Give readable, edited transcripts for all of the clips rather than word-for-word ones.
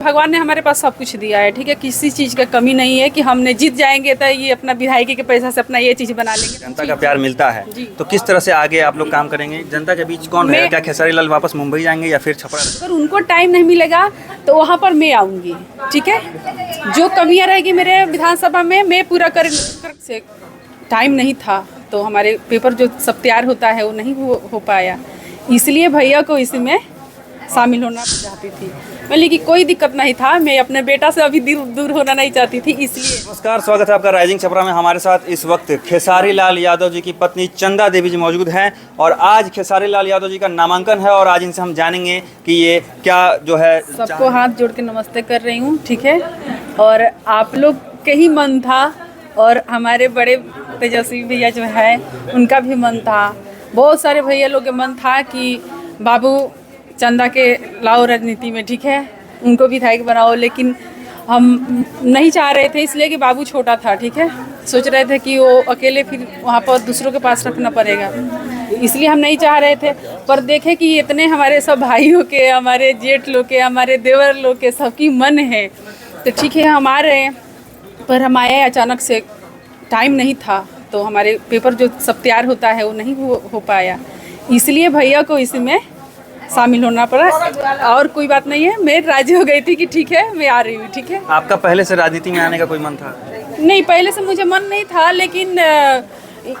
भगवान ने हमारे पास सब कुछ दिया है, ठीक है। किसी चीज़ का कमी नहीं है कि हमने जीत जाएंगे तो ये अपना विधायकी के पैसा से अपना ये चीज़ बना लेंगे। जनता का प्यार मिलता है तो किस तरह से आगे आप लोग काम करेंगे? जनता के बीच कौन रहेगा? क्या खेसारी लाल वापस मुंबई जाएंगे या फिर छपरा? अगर उनको टाइम नहीं मिलेगा तो वहाँ पर मैं आऊँगी, ठीक है। जो कमियाँ रहेगी मेरे विधानसभा में मैं पूरा कर से टाइम नहीं था तो हमारे पेपर जो सब तैयार होता है वो नहीं हो पाया, इसलिए भैया को इसमें शामिल होना चाहती थी मैं, लेकिन कोई दिक्कत नहीं था। मैं अपने बेटा से अभी दूर होना नहीं चाहती थी, इसलिए। नमस्कार, स्वागत है आपका राइजिंग छपरा में। हमारे साथ इस वक्त खेसारी लाल यादव जी की पत्नी चंदा देवी जी मौजूद हैं और आज खेसारी लाल यादव जी का नामांकन है और आज इनसे हम जानेंगे कि ये क्या जो है। सबको हाथ जोड़ के नमस्ते कर रही हूँ, ठीक है। और आप लोग के ही मन था और हमारे बड़े तेजस्वी भैया जो है उनका भी मन था, बहुत सारे भैया लोग के मन था कि बाबू चंदा के लाओ राजनीति में, ठीक है, उनको विधायक बनाओ, लेकिन हम नहीं चाह रहे थे इसलिए कि बाबू छोटा था, ठीक है। सोच रहे थे कि वो अकेले फिर वहाँ पर दूसरों के पास रखना पड़ेगा, इसलिए हम नहीं चाह रहे थे। पर देखे कि इतने हमारे सब भाइयों के, हमारे जेठ लोग के, हमारे देवर लोग के सबकी मन है तो ठीक है हम आ रहे हैं। पर हम आए अचानक से, टाइम नहीं था तो हमारे पेपर जो सब तैयार होता है वो नहीं हो पाया, इसलिए भैया को इसमें शामिल होना पड़ा। और कोई बात नहीं है, मैं राजी हो गई थी कि ठीक है मैं आ रही हूँ, ठीक है। आपका पहले से राजनीति में आने का कोई मन था? नहीं, पहले से मुझे मन नहीं था, लेकिन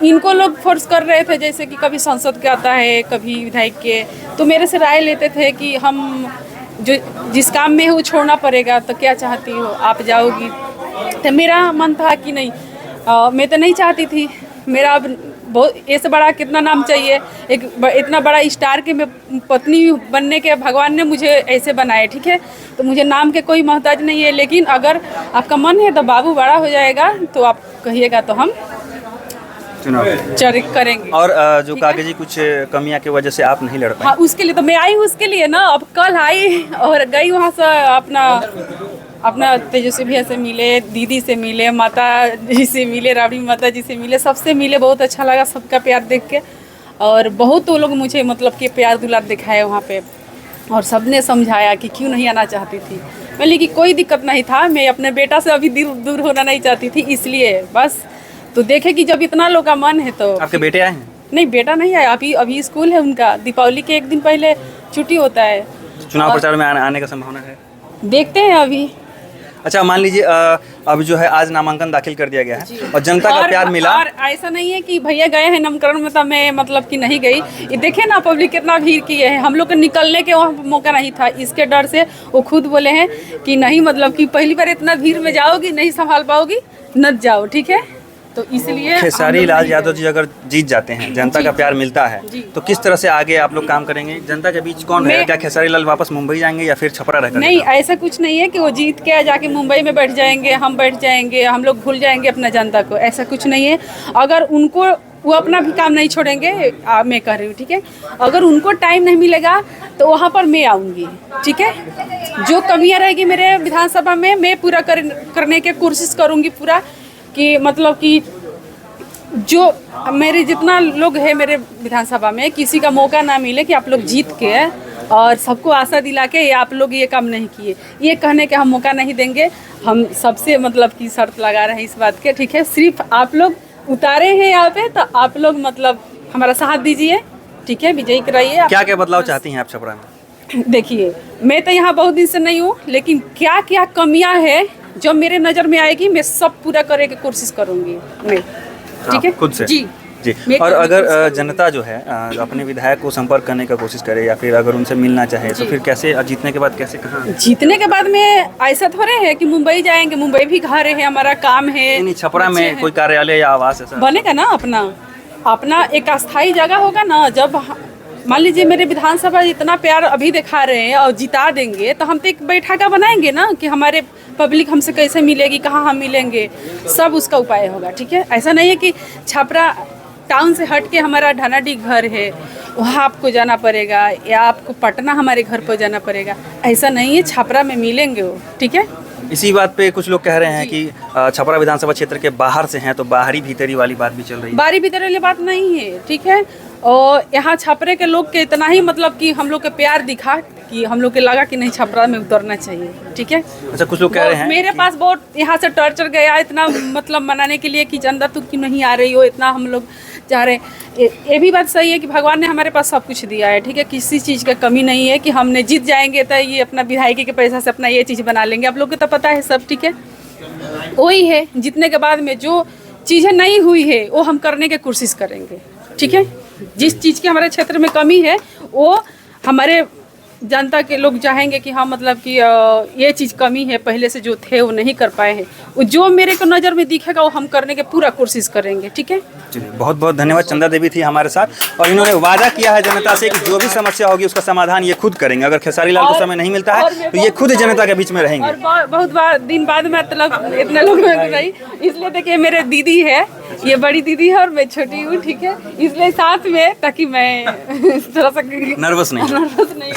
इनको लोग फोर्स कर रहे थे, जैसे कि कभी संसद के आता है कभी विधायक के, तो मेरे से राय लेते थे कि हम जो जिस काम में है वो छोड़ना पड़ेगा, तो क्या चाहती हो आप जाओगी। तो मेरा मन था कि नहीं, मैं तो नहीं चाहती थी। मेरा अब बहुत ऐसे बड़ा कितना नाम चाहिए, एक इतना बड़ा स्टार के मैं पत्नी बनने के भगवान ने मुझे ऐसे बनाए, ठीक है। तो मुझे नाम के कोई मोहताज नहीं है, लेकिन अगर आपका मन है तो बाबू बड़ा हो जाएगा तो आप कहिएगा तो हम चुनाव करेंगे। और जो कागजी कुछ कमियां की वजह से आप नहीं लड़ पाए? हाँ, उसके लिए तो मैं आई हूँ, उसके लिए ना। अब कल आई और गई वहाँ से अपना तेजस्वी भैया से मिले, दीदी से मिले, माता जी से मिले, राबड़ी माता जी से मिले, सबसे मिले। बहुत अच्छा लगा सबका प्यार देख के, और बहुत वो लोग मुझे मतलब कि प्यार दुलार दिखाए वहाँ पे, और सबने समझाया कि क्यों नहीं आना चाहती थी मैं, लेकिन कोई दिक्कत नहीं था। मैं अपने बेटा से अभी दूर होना नहीं चाहती थी, इसलिए बस। तो देखे कि जब इतना लोग का मन है तो। आपके बेटे आए हैं? नहीं, बेटा नहीं आया, अभी स्कूल है उनका, दीपावली के एक दिन पहले छुट्टी होता है। चुनाव प्रचार में आने का संभावना है? देखते हैं अभी। अच्छा, मान लीजिए अब जो है आज नामांकन दाखिल कर दिया गया है और जनता का प्यार मिला। और ऐसा नहीं है कि भैया गए हैं नामकरण में तो मैं मतलब कि नहीं गई। ये देखिए ना, पब्लिक कितना भीड़ किए है, हम लोग को निकलने के वहाँ मौका नहीं था। इसके डर से वो खुद बोले हैं कि नहीं, मतलब कि पहली बार इतना भीड़ में जाओगी, नहीं संभाल पाओगी, न जाओ, ठीक है। तो इसलिए खेसारी लाल यादव जी अगर जीत जाते हैं, जनता का प्यार मिलता है तो किस तरह से आगे आप लोग काम करेंगे? जनता के बीच कौन रहेगा? क्या खेसारी लाल वापस मुंबई जाएंगे या फिर छपरा रहेगा? नहीं, ऐसा कुछ नहीं है कि वो जीत के जाके मुंबई में बैठ जाएंगे, हम बैठ जाएंगे, हम लोग भूल जाएंगे अपना जनता को, ऐसा कुछ नहीं है। अगर उनको वो अपना भी काम नहीं छोड़ेंगे, मैं कह रही हूँ, ठीक है। अगर उनको टाइम नहीं मिलेगा तो वहाँ पर मैं आऊँगी, ठीक है। जो कमियाँ रहेगी मेरे विधानसभा में मैं पूरा करने की कोशिश करूँगी पूरा, कि मतलब कि जो मेरे जितना लोग है मेरे विधानसभा में, किसी का मौका ना मिले कि आप लोग जीत के और सबको आशा दिला के ये आप लोग ये काम नहीं किए, ये कहने के हम मौका नहीं देंगे। हम सबसे मतलब कि शर्त लगा रहे हैं इस बात के, ठीक है। सिर्फ आप लोग उतारे हैं यहाँ पे तो आप लोग मतलब हमारा साथ दीजिए, ठीक है, विजयी कराइए। क्या क्या बदलाव चाहती हैं आप छपरा में? देखिए, मैं तो यहाँ बहुत दिन से नहीं हूँ, लेकिन क्या क्या कमियाँ है जो मेरे नज़र में आएगी मैं सब पूरा करने की कोशिश करूँगी मैं, ठीक है, खुद से जी। और अगर जनता जो है अपने विधायक को संपर्क करने का कोशिश करे या फिर अगर उनसे मिलना चाहे तो फिर कैसे, जीतने के बाद कैसे, कहाँ? जीतने के बाद में ऐसा थोड़े है कि मुंबई जाएंगे, मुंबई भी घर है, हमारा काम है। नहीं, छपरा में कोई कार्यालय या आवास ऐसा बनेगा ना, अपना एक अस्थायी जगह होगा ना। जब मान लीजिए मेरे विधानसभा इतना प्यार अभी दिखा रहे हैं और जिता देंगे तो हम तो एक बैठका बनाएंगे ना कि हमारे पब्लिक हमसे कैसे मिलेगी, कहाँ हम मिलेंगे, सब उसका उपाय होगा, ठीक है। ऐसा नहीं है कि छपरा टाउन से हट के हमारा ढानाडी घर है वहाँ आपको जाना पड़ेगा या आपको पटना हमारे घर पर जाना पड़ेगा, ऐसा नहीं है। छपरा में मिलेंगे वो, ठीक है। इसी बात पे कुछ लोग कह रहे हैं कि छपरा विधानसभा क्षेत्र के बाहर से हैं तो बाहरी भीतरी वाली बात भी चल रही है। बाहरी भीतरी वाली बात नहीं है, ठीक है। और यहाँ छपरे के लोग के इतना ही मतलब कि हम लोग के प्यार दिखा कि हम लोग के लगा कि नहीं छपरा में उतरना चाहिए, ठीक है। अच्छा, कुछ लोग कह रहे हैं मेरे पास बहुत यहाँ से टॉर्चर गया इतना, मतलब मनाने के लिए कि चंदा तू क्यों नहीं आ रही हो, इतना हम लोग चाह रहे हैं। ये भी बात सही है कि भगवान ने हमारे पास सब कुछ दिया है, ठीक है, किसी चीज़ का कमी नहीं है कि हमने जीत जाएंगे तो ये अपना विधायकी के पैसा से अपना ये चीज़ बना लेंगे। आप लोग को तो पता है सब, ठीक है। वही है, जीतने के बाद में जो चीज़ें नहीं हुई है वो हम करने की कोशिश करेंगे, ठीक है। जिस चीज़ की हमारे क्षेत्र में कमी है वो हमारे जनता के लोग चाहेंगे कि हाँ, मतलब कि ये चीज़ कमी है, पहले से जो थे वो नहीं कर पाए हैं, वो जो मेरे को नज़र में दिखेगा वो हम करने की पूरा कोशिश करेंगे, ठीक है। चलिए, बहुत बहुत धन्यवाद। चंदा देवी थी हमारे साथ और इन्होंने वादा किया है जनता से कि जो भी समस्या होगी उसका समाधान ये खुद करेंगे। अगर खेसारी लाल को समय नहीं मिलता है तो ये खुद जनता के बीच में रहेंगे। और बहुत दिन बाद मतलब इतने लोग में रही, इसलिए देखिए मेरे दीदी है, ये बड़ी दीदी है और मैं छोटी हूँ, ठीक है, इसलिए साथ में, ताकि मैं थोड़ा सा नर्वस नहीं।